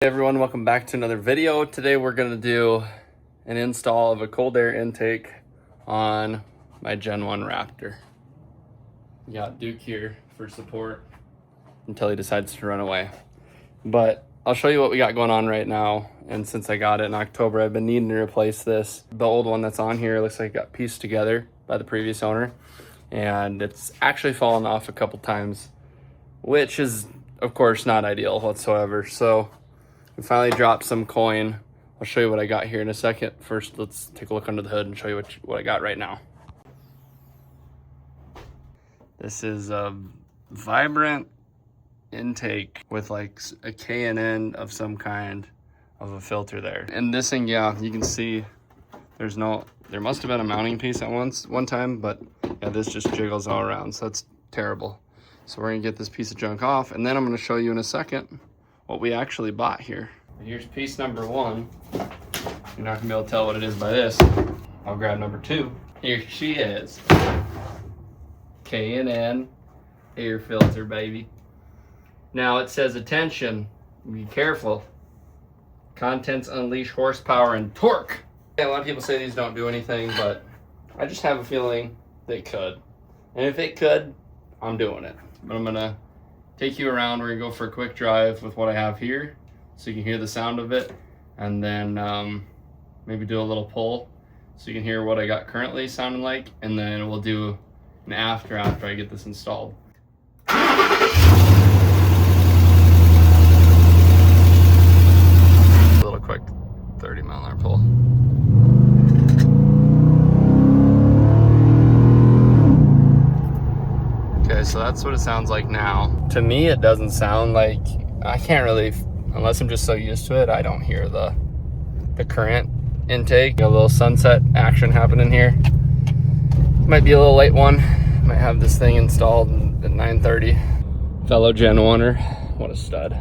Hey everyone, welcome back to another video. Today we're going to do an install of a cold air intake on my Gen 1 Raptor. We got Duke here for support until he decides to run away. But I'll show you what we got going on right now. And since I got it in October, I've been needing to replace this. The old one that's on here looks like it got pieced together by the previous owner. And it's actually fallen off a couple times, which is of course not ideal whatsoever. So we finally dropped some coin. I'll show you what I got here in a second. First, let's take a look under the hood and show you what I got right now. This is a vibrant intake with like a K&N of some kind of a filter there. And this thing, yeah, you can see there must have been a mounting piece at one time, but yeah, this just jiggles all around, so that's terrible. So we're gonna get this piece of junk off, and then I'm gonna show you in a second what we actually bought here. Here's piece number one. You're not gonna be able to tell what it is by this. I'll grab number two. Here she is. K&N air filter, baby. Now it says, attention, be careful. Contents unleash horsepower and torque. Yeah, a lot of people say these don't do anything, but I just have a feeling they could. And if it could, I'm doing it. But I'm gonna take you around. We're gonna go for a quick drive with what I have here so you can hear the sound of it, and then maybe do a little pull so you can hear what I got currently sounding like, and then we'll do an after I get this installed. A little quick 30-mile-an-hour pull. Okay, so that's what it sounds like now. To me, it doesn't sound like, I can't really, unless I'm just so used to it, I don't hear the current intake. A little sunset action happening here. Might be a little late one. Might have this thing installed at 9:30. Fellow Gen 1er, what a stud.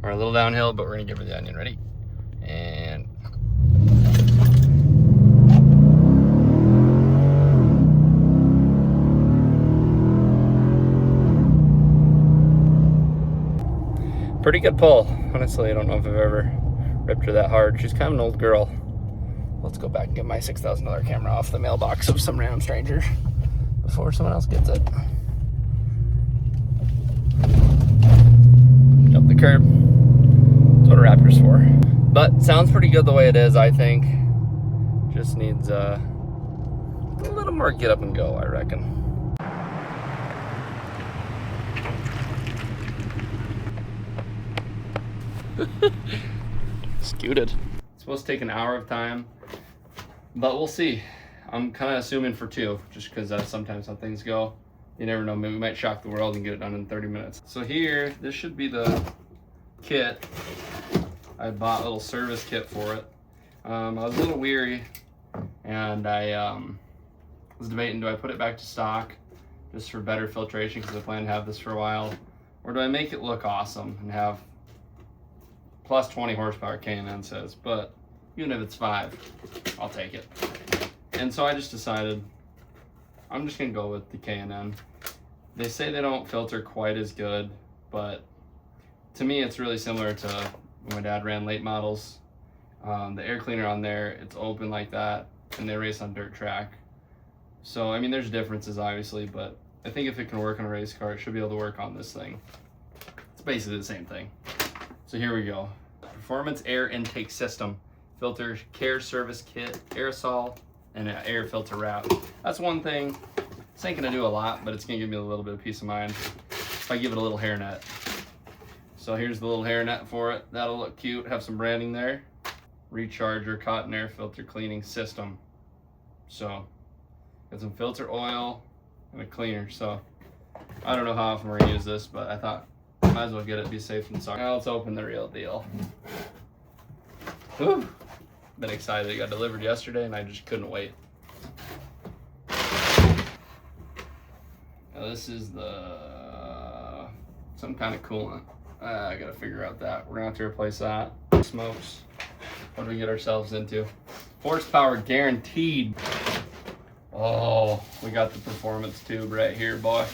We're a little downhill, but we're gonna give her the onion. Ready? And pretty good pull. Honestly, I don't know if I've ever ripped her that hard. She's kind of an old girl. Let's go back and get my $6,000 camera off the mailbox of some random stranger before someone else gets it. Jump the curb. That's what a Raptor's for. But sounds pretty good the way it is, I think. Just needs a little more get up and go, I reckon. Scooted. It's supposed to take an hour of time, but we'll see. I'm kind of assuming for 2, just because that's sometimes how things go. You never know, maybe we might shock the world and get it done in 30 minutes. So here, this should be the kit. I bought a little service kit for it. I was a little weary, and I was debating, do I put it back to stock just for better filtration because I plan to have this for a while, or do I make it look awesome and have plus 20 horsepower, K&N says, but even if it's 5, I'll take it. And so I just decided I'm just gonna go with the K&N. They say they don't filter quite as good, but to me it's really similar to when my dad ran late models. The air cleaner on there, it's open like that, and they race on dirt track. So I mean, there's differences obviously, but I think if it can work on a race car, it should be able to work on this thing. It's basically the same thing. So here we go. Performance air intake system, filter care service kit, aerosol, and an air filter wrap. That's one thing. This ain't gonna do a lot, but it's gonna give me a little bit of peace of mind if I give it a little hairnet. So here's the little hairnet for it. That'll look cute, have some branding there. Recharger cotton air filter cleaning system. So got some filter oil and a cleaner. So I don't know how often we're gonna use this, but I thought might as well get it, be safe than sorry. Now let's open the real deal. Whew. Been excited. It got delivered yesterday and I just couldn't wait. Now this is the some kind of coolant. I gotta figure out that. We're gonna have to replace that. Smokes. What do we get ourselves into? Horsepower guaranteed. Oh, we got the performance tube right here, boy.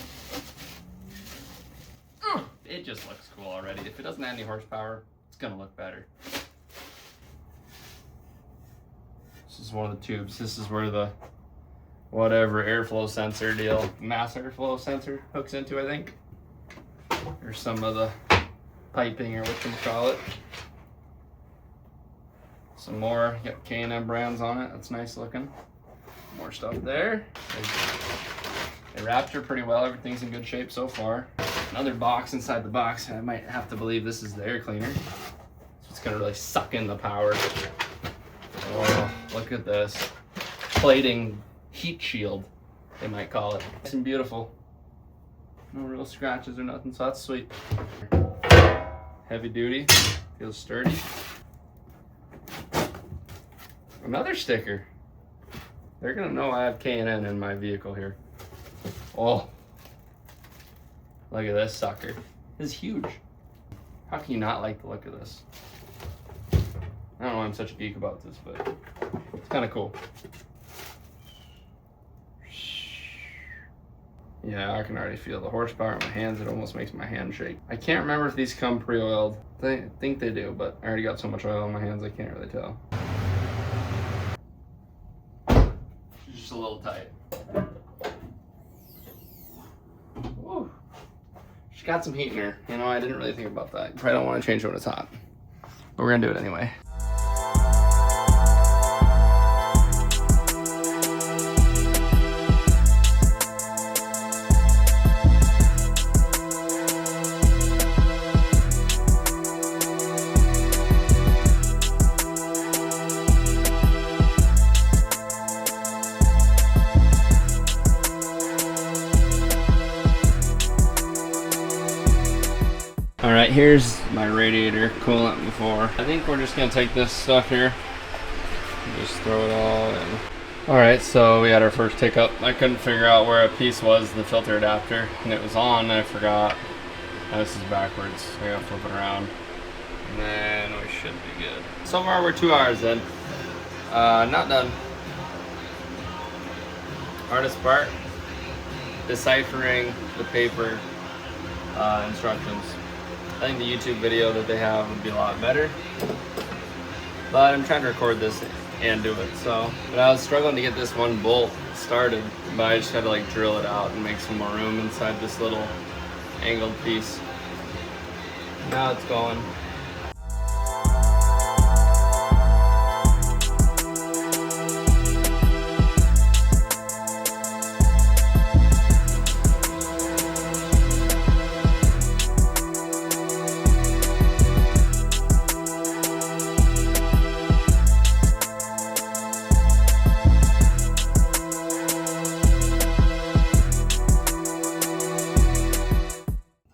It just looks cool already. If it doesn't have any horsepower, it's gonna look better. This is one of the tubes. This is where the whatever airflow sensor deal, mass airflow sensor hooks into, I think. Or some of the piping or whatchamacallit. Some more, got K&M brands on it. That's nice looking. More stuff there. They Raptor pretty well. Everything's in good shape so far. Another box inside the box. I might have to believe this is the air cleaner. So it's gonna really suck in the power. Oh, look at this. Plating heat shield, they might call it. Nice and beautiful. No real scratches or nothing, so that's sweet. Heavy duty, feels sturdy. Another sticker. They're gonna know I have K&N in my vehicle here. Oh, look at this sucker. This is huge. How can you not like the look of this? I don't know why I'm such a geek about this, but it's kind of cool. Yeah, I can already feel the horsepower in my hands. It almost makes my hand shake. I can't remember if these come pre-oiled. I think they do, but I already got so much oil in my hands I can't really tell. It's just a little tight. Woo. She's got some heat in her. You know, I didn't really think about that. You probably don't want to change it when it's hot. But we're gonna do it anyway. All right, here's my radiator coolant before. I think we're just gonna take this stuff here and just throw it all in. All right, so we had our first hiccup. I couldn't figure out where a piece was, the filter adapter, and it was on, and I forgot. Now this is backwards, so I gotta flip it around. And then we should be good. So far we're 2 hours in. Not done. Hardest part, deciphering the paper instructions. I think the YouTube video that they have would be a lot better, but I'm trying to record this and do it. So, but I was struggling to get this one bolt started, but I just had to like drill it out and make some more room inside this little angled piece. Now it's going.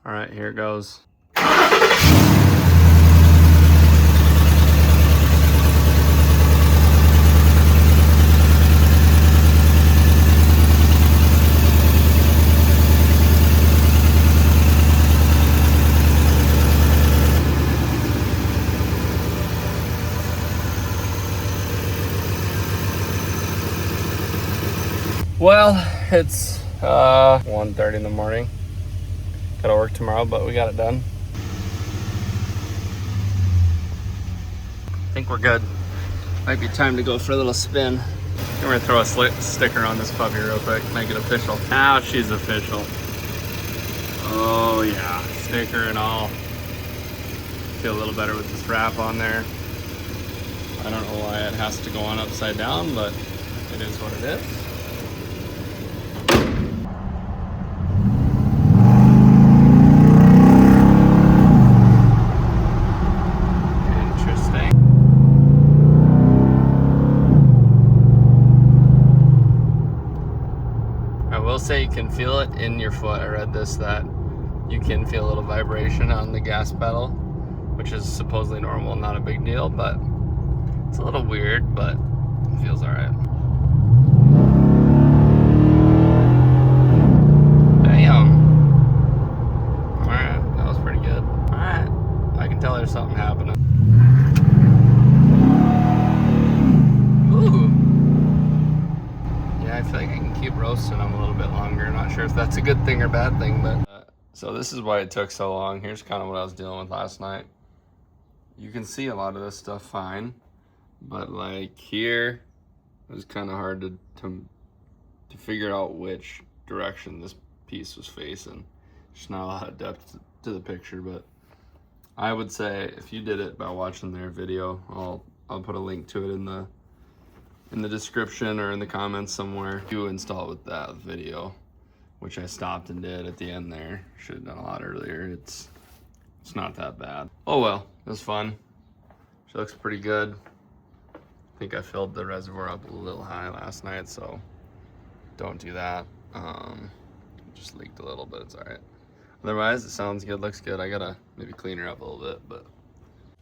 All right, here it goes. Well, it's 1:30 in the morning. Gotta work tomorrow, but we got it done. I think we're good. Might be time to go for a little spin. We're gonna throw a sticker on this puppy real quick, make it official. Now she's official. Oh yeah, sticker and all. Feel a little better with this wrap on there. I don't know why it has to go on upside down, but it is what it is. Say you can feel it in your foot. I read this that you can feel a little vibration on the gas pedal, which is supposedly normal, not a big deal, but it's a little weird, but it feels all right. Damn. All right, that there's something happening. Ooh. Yeah, I feel like I can keep roasting them a little bit longer. Not sure if that's a good thing or bad thing, but so this is why it took so long. Here's kind of what I was dealing with last night. You can see a lot of this stuff fine, but like here, it was kind of hard to figure out which direction this piece was facing. There's not a lot of depth to the picture, but I would say if you did it by watching their video, I'll put a link to it in the description or in the comments somewhere. You install it with that video, which I stopped and did at the end there. Should have done a lot earlier. It's not that bad. Oh well, it was fun. She looks pretty good. I think I filled the reservoir up a little high last night, so don't do that. Just leaked a little bit, it's all right. Otherwise, it sounds good, looks good. I gotta maybe clean her up a little bit, but.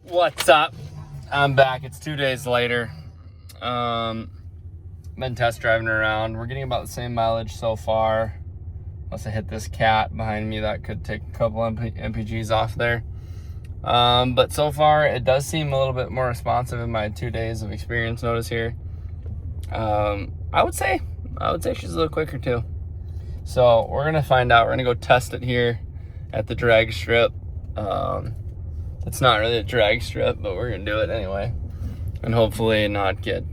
What's up? I'm back, it's 2 days later. Been test driving around. We're getting about the same mileage so far. Unless I hit this cat behind me, that could take a couple MPGs off there. But so far, it does seem a little bit more responsive in my 2 days of experience notice here. I would say she's a little quicker too. So we're gonna find out. We're gonna go test it here at the drag strip. It's not really a drag strip, but we're gonna do it anyway, and hopefully not get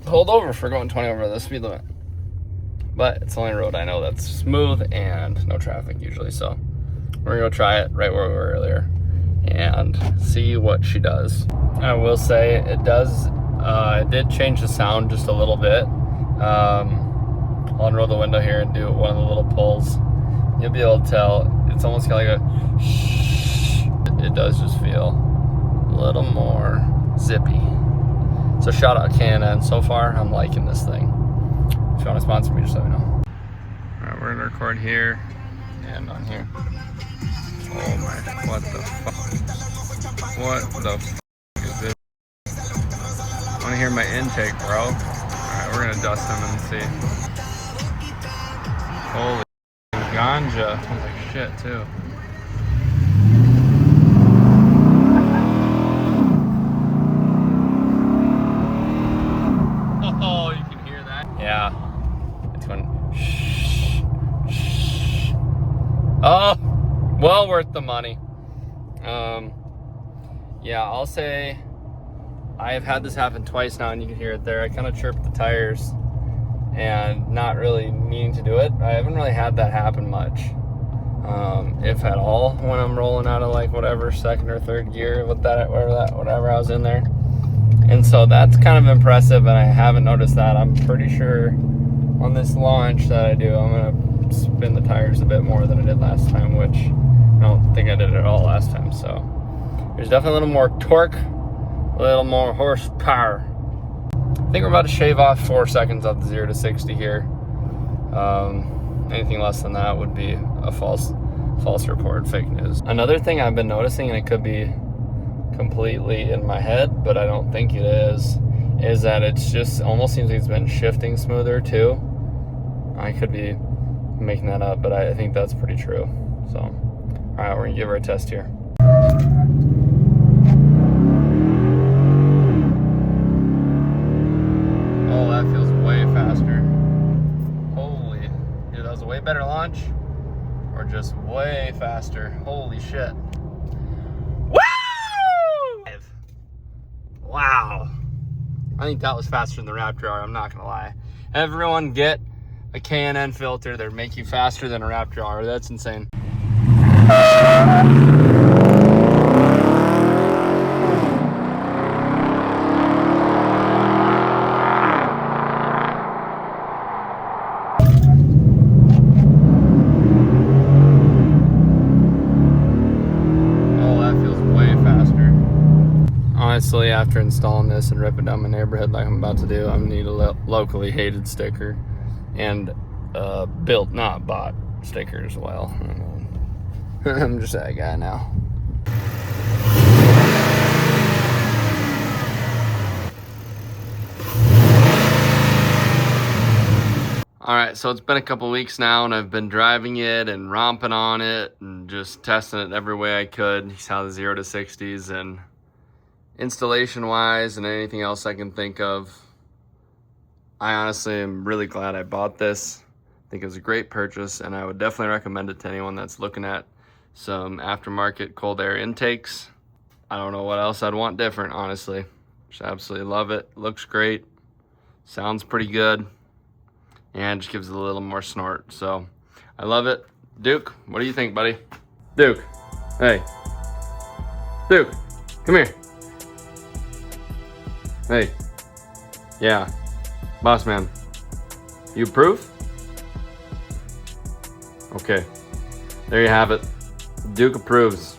pulled over for going 20 over the speed limit. But it's the only road I know that's smooth and no traffic usually, so we're gonna go try it right where we were earlier and see what she does. I will say it did change the sound just a little bit. I'll unroll the window here and do one of the little pulls. You'll be able to tell it's almost kind of like a shh. It does just feel a little more zippy. So shout out K&N. So far, I'm liking this thing. If you want to sponsor me, just let me know. All right, we're gonna record here and on here. Oh my, what the fuck? What the fuck is this? I wanna hear my intake, bro. All right, we're gonna dust them and see. Holy ganja. Smells like shit too. Oh, you can hear that? Yeah. It's going shh, shh. Oh, well worth the money. Yeah, I'll say I have had this happen twice now, and you can hear it there. I kind of chirped the tires and not really meaning to do it. I haven't really had that happen much, if at all, when I'm rolling out of like whatever second or third gear with whatever I was in there. And so that's kind of impressive, and I haven't noticed that. I'm pretty sure on this launch that I do, I'm gonna spin the tires a bit more than I did last time, which I don't think I did at all last time. So there's definitely a little more torque, a little more horsepower. I think we're about to shave off 4 seconds off the 0 to 60 here. Anything less than that would be a false report, fake news. Another thing I've been noticing, and it could be completely in my head, but I don't think it is that it's just almost seems like it's been shifting smoother too. I could be making that up, but I think that's pretty true. So, all right, we're gonna give her a test here. Oh, that feels way faster. Holy, dude, that was a way better launch, or just way faster. Holy shit. Wow. I think that was faster than the Raptor R, I'm not gonna lie. Everyone get a K&N filter. They make you faster than a Raptor R. That's insane. Honestly, after installing this and ripping down my neighborhood like I'm about to do, I'm gonna need a locally hated sticker and built, not bought sticker as well. I'm just that guy now. All right, so it's been a couple weeks now, and I've been driving it and romping on it and just testing it every way I could. You saw the 0 to 60s, and installation-wise and anything else I can think of, I honestly am really glad I bought this. I think it was a great purchase, and I would definitely recommend it to anyone that's looking at some aftermarket cold air intakes. I don't know what else I'd want different, honestly. Just absolutely love it. Looks great. Sounds pretty good. And just gives it a little more snort. So I love it. Duke, what do you think, buddy? Duke, hey. Duke, come here. Hey. Yeah. Boss man. You approve? Okay. There you have it. Duke approves.